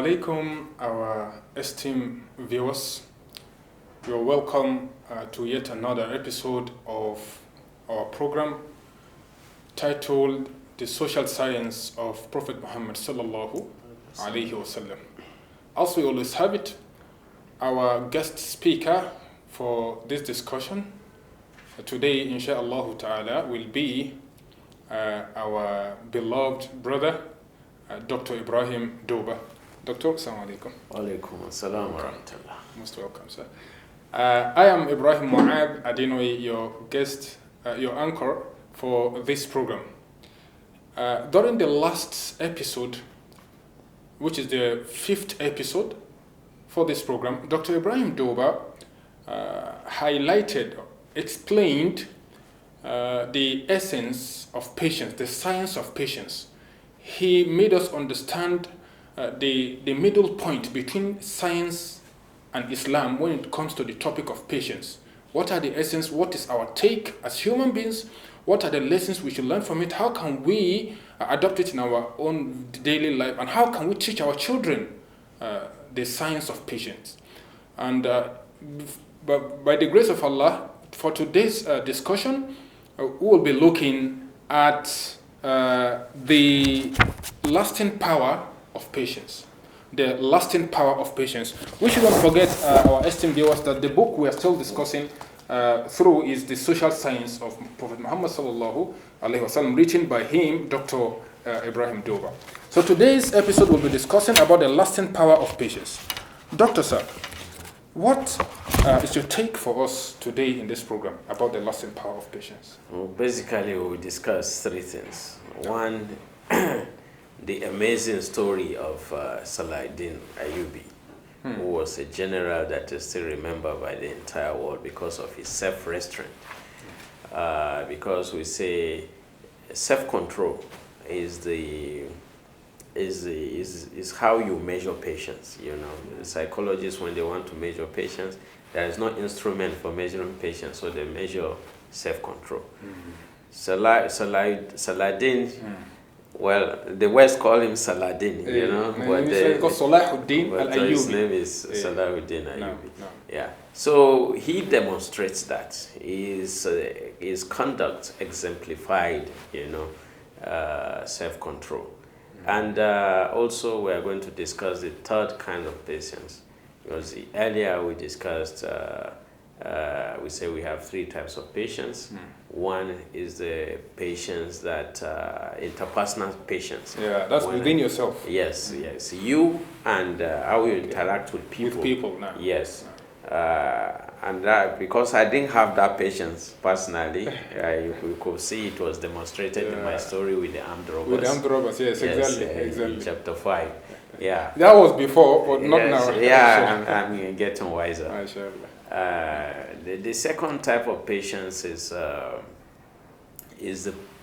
alaikum, our esteemed viewers. You are welcome to yet another episode of our program titled The Social Science of Prophet Muhammad sallallahu alaihi wasallam. As we always have it, our guest speaker for this discussion today, inshallah ta'ala, will be our beloved brother, Dr. Ibrahim Doba. Doctor, assalamu alaikum. Alaikum assalam wa rahmatullah. Most welcome, sir. I am Ibrahim Mu'ab Adinoy, your guest, your anchor for this program. During the last episode, which is the 5th episode for this program, Dr. Ibrahim Doba highlighted, explained the essence of patience, the science of patience. He made us understand the middle point between science and Islam when it comes to the topic of patience. What are the essence? What is our take as human beings? What are the lessons we should learn from it? How can we adopt it in our own daily life? And how can we teach our children the science of patience? And by the grace of Allah, for today's discussion, we will be looking at the lasting power of patience. The lasting power of patience. We shouldn't forget, our esteemed viewers, that the book we are still discussing through is The Social Science of Prophet Muhammad sallallahu alaihi wasallam, written by him, Dr. Ibrahim Doba. So today's episode will be discussing about the lasting power of patience. Doctor, sir, what is your take for us today in this program about the lasting power of patience? Well, basically, we will discuss three things. One, the amazing story of Saladin Ayyubi, who was a general that is still remembered by the entire world because of his self-restraint. Because we say self-control is how you measure patience. You know, the psychologists, when they want to measure patience, there is no instrument for measuring patience, so they measure self-control. Saladin. Well, the West call him Saladin, you know, but his name is Salahuddin Ayyubi. No. Yeah. So he demonstrates that his conduct exemplified, you know, self-control. And also we are going to discuss the third kind of patience, because earlier we discussed, we say we have three types of patience. One is the patience that interpersonal patience. Yeah, that's within yourself. Yes, yes. You and how you interact with people. With people now. Yes. And that, because I didn't have that patience personally, you could see it was demonstrated in my story with the armed robbers. With the armed robbers, yes, exactly. In chapter 5. Yeah. That was before, but not now. Yeah, I'm getting wiser. Mashallah. The second type of patience is the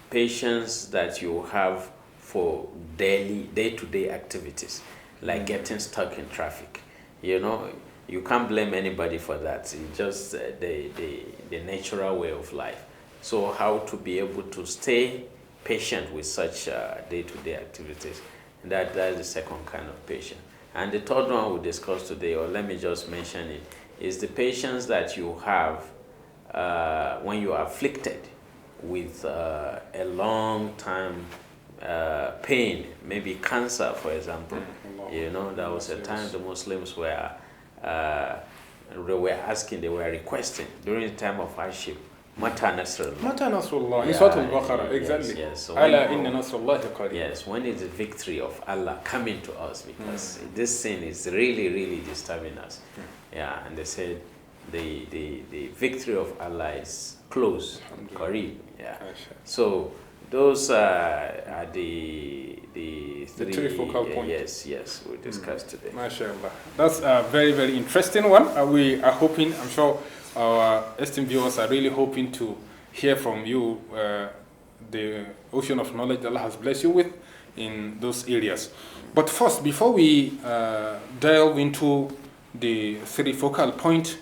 patience that you have for day-to-day activities, like getting stuck in traffic. You know, you can't blame anybody for that. It's just the natural way of life. So how to be able to stay patient with such day-to-day activities, that's the second kind of patience. And the third one we'll discuss today, or let me just mention it, is the patience that you have when you are afflicted with a long time pain, maybe cancer, for example. You know, there was a time the Muslims were asking, they were requesting during the time of hardship, Mata Nasrullah. Mata Nasrullah. In Surah Al-Baqarah, exactly. Yes. So inna Nasrullahi qarib. Yes, when is the victory of Allah coming to us? Because this sin is really, really disturbing us. Yeah, and they said the victory of Allah is close, qarib. Yeah. So those are the three focal points. Yes, we'll discuss today. MashaAllah. That's a very, very interesting one. We are hoping, I'm sure our esteemed viewers are really hoping to hear from you the ocean of knowledge that Allah has blessed you with in those areas. But first, before we delve into the three focal point,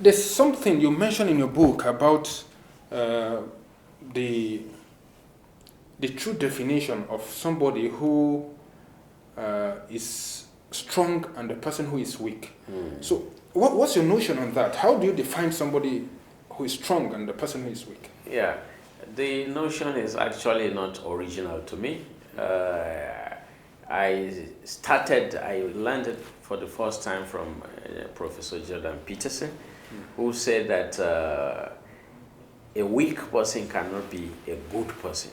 there's something you mentioned in your book about the true definition of somebody who is strong and the person who is weak. So what's your notion on that? How do you define somebody who is strong and the person who is weak? Yeah, the notion is actually not original to me. I learned it for the first time from Professor Jordan Peterson, who said that a weak person cannot be a good person.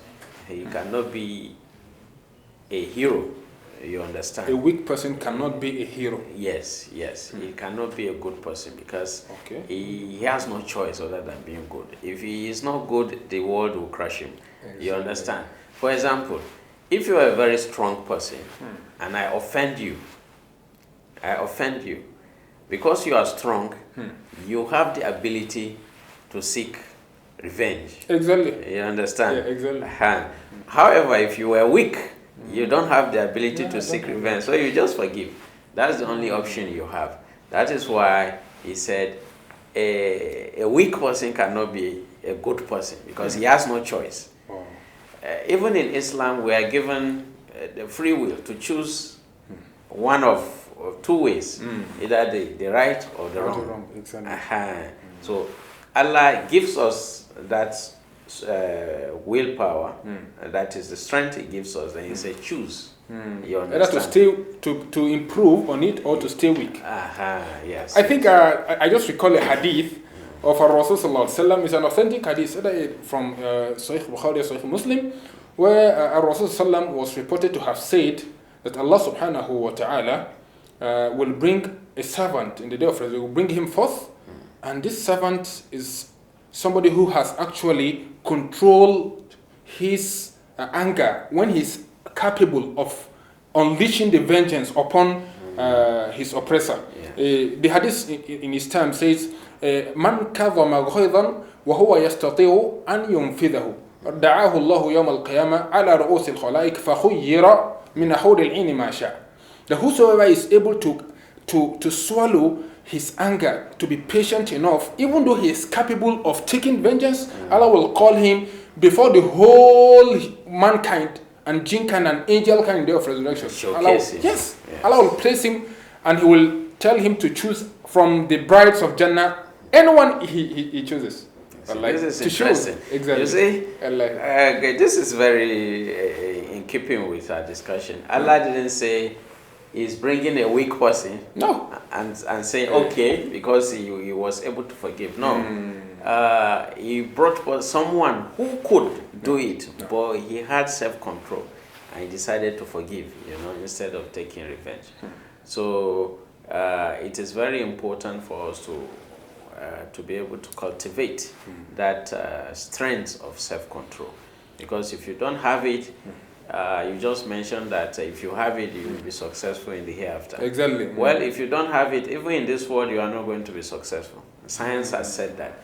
He cannot be a hero. You understand? A weak person cannot be a hero. Yes. He cannot be a good person because he has no choice other than being good. If he is not good, the world will crush him. Exactly. You understand? For example, if you are a very strong person and I offend you, because you are strong, you have the ability to seek revenge. Exactly. You understand? Yeah, exactly. However, if you were weak, you don't have the ability to seek revenge, so you just forgive. That's the only option you have. That is why he said a weak person cannot be a good person because he has no choice. Even in Islam, we are given the free will to choose one of two ways, either the right or the wrong. Exactly. So Allah gives us that willpower, that is the strength He gives us, and He says choose. You understand? Either to stay to improve on it or to stay weak. Yes. I think I just recall a hadith of our Rasul Sallallahu Alaihi Wasallam. It's an authentic hadith from Sahih Bukhari, Sahih Muslim, where our Rasul Sallam was reported to have said that Allah Subhanahu wa Taala will bring a servant in the day of resurrection. Will bring him forth, and this servant is somebody who has actually controlled his anger when he's capable of unleashing the vengeance upon his oppressor. The hadith in his time says, "Man kadhama ghaydan wa huwa yastati'u an yunfidhahu. Da'ahu Allah yawm al-qiyamah ala ru'us al-khalaiq fa khuyyira min ahud al-'ain ma sha." That whosoever is able to swallow his anger, to be patient enough, even though he is capable of taking vengeance, Allah will call him before the whole mankind and jinn kind and angel kind in the day of resurrection. Allah will place him and He will tell him to choose from the brides of Jannah anyone he chooses. This is interesting. Exactly. You see, this is very in keeping with our discussion. Allah didn't say He's bringing a weak person, and saying okay because he was able to forgive. No, He brought someone who could do it, but he had self-control, and he decided to forgive. Instead of taking revenge. So it is very important for us to be able to cultivate that strength of self-control, because if you don't have it. You just mentioned that if you have it, you will be successful in the hereafter. Exactly. Well, if you don't have it, even in this world, you are not going to be successful. Science has said that.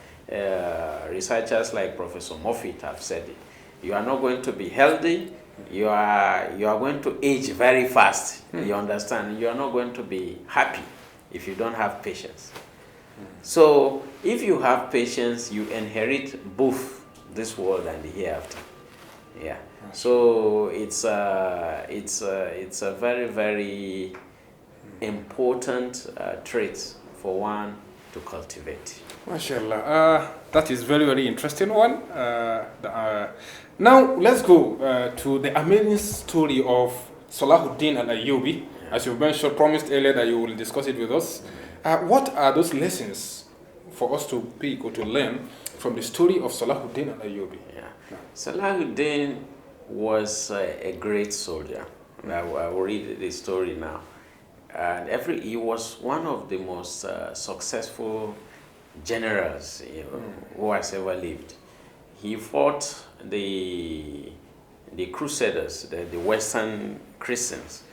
Researchers like Professor Moffitt have said it. You are not going to be healthy. You are going to age very fast. You understand? You are not going to be happy if you don't have patience. So, if you have patience, you inherit both this world and the hereafter. Yeah. So it's a very, very important trait for one to cultivate. MashaAllah. That is very, very interesting one. Now let's go to the amazing story of Salahuddin al-Ayyubi. As you mentioned, promised earlier that you will discuss it with us. What are those lessons for us to pick or to learn from the story of Salahuddin al-Ayyubi? Salahuddin was a great soldier. I will read the story now. And he was one of the most successful generals who has ever lived. He fought the Crusaders, the Western Christians.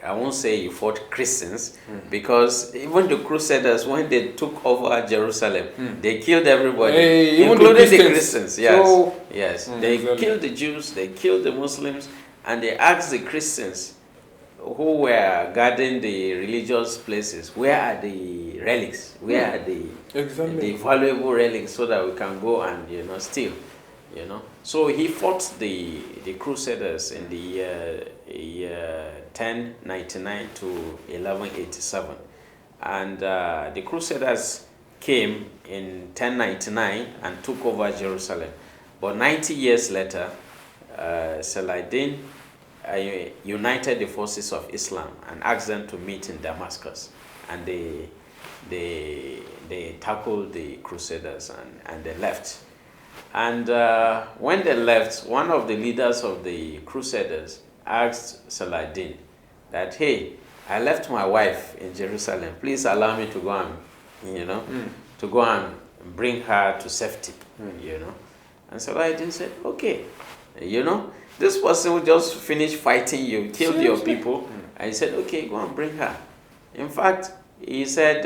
I won't say he fought Christians, because even the Crusaders, when they took over Jerusalem, they killed everybody, including the Christians. Yes, they killed the Jews, they killed the Muslims, and they asked the Christians who were guarding the religious places, where are the relics? Where are the valuable relics, so that we can go and steal. So he fought the Crusaders in the year 1099 to 1187. And the Crusaders came in 1099 and took over Jerusalem. But 90 years later, Saladin united the forces of Islam and asked them to meet in Damascus. And they tackled the Crusaders and they left. And when they left, one of the leaders of the Crusaders asked Saladin that, hey, I left my wife in Jerusalem. Please allow me to go and, to go and bring her to safety, And Saladin said, okay, this person who just finished fighting you, killed your people. And he said, okay, go and bring her. In fact, he said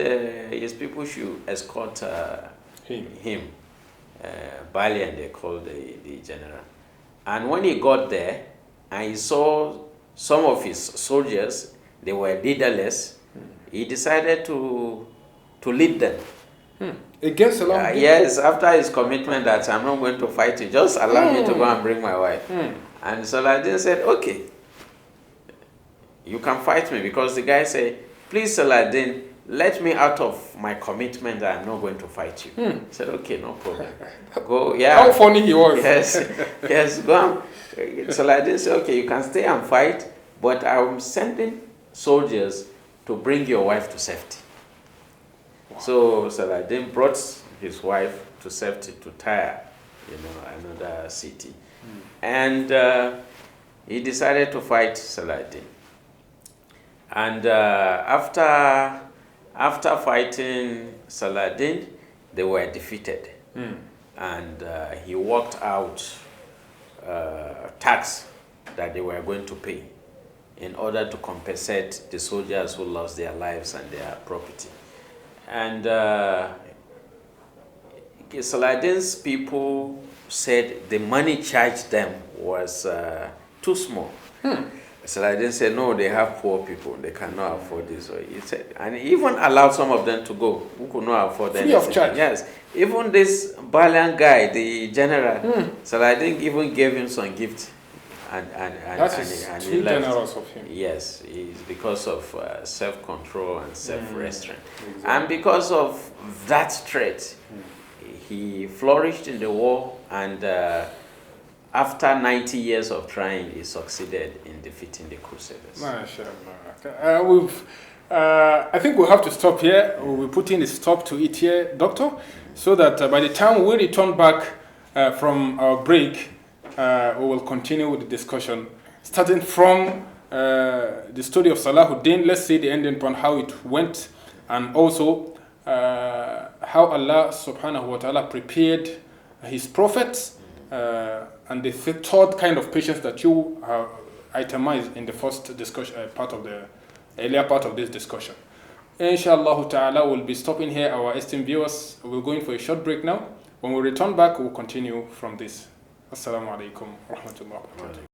his people should escort him. Balian, they called the general. And when he got there, and he saw some of his soldiers, they were leaderless, he decided to lead them. Against Salahuddin? Yes, after his commitment that I'm not going to fight you, just allow me to go and bring my wife. And Saladin said, okay, you can fight me, because the guy said, please Saladin, let me out of my commitment that I'm not going to fight you. He said, okay, no problem. Go, yeah. How funny he was. Yes, go on. Saladin said, okay, you can stay and fight, but I'm sending soldiers to bring your wife to safety. Wow. So Saladin brought his wife to safety to Tyre, another city. And he decided to fight Saladin. And after fighting Saladin, they were defeated. And he worked out tax that they were going to pay in order to compensate the soldiers who lost their lives and their property. And Saladin's people said the money charged them was too small. Saladin said, no, they have poor people. They cannot afford this. So he said, and he even allowed some of them to go who could not afford anything. Free of charge. Yes. Even this Balian guy, the general, Saladin even gave him some gifts. And too generous of him. Yes, it's because of self-control and self-restraint. Exactly. And because of that trait, he flourished in the war, and after 90 years of trying, he succeeded in defeating the Crusaders. MashaAllah. I think we'll have to stop here. We'll be putting a stop to it here, Doctor, so that by the time we return back from our break, we will continue with the discussion, starting from the story of Salahuddin. Let's see the ending point, how it went, and also how Allah subhanahu wa ta'ala prepared his prophets, and the third kind of patience that you itemized in the first discussion part of the earlier part of this discussion. Inshallah ta'ala, we'll be stopping here. Our esteemed viewers, we're going for a short break now. When we return back, we'll continue from this. Assalamu alaikum wa rahmatullahi wa barakatuh.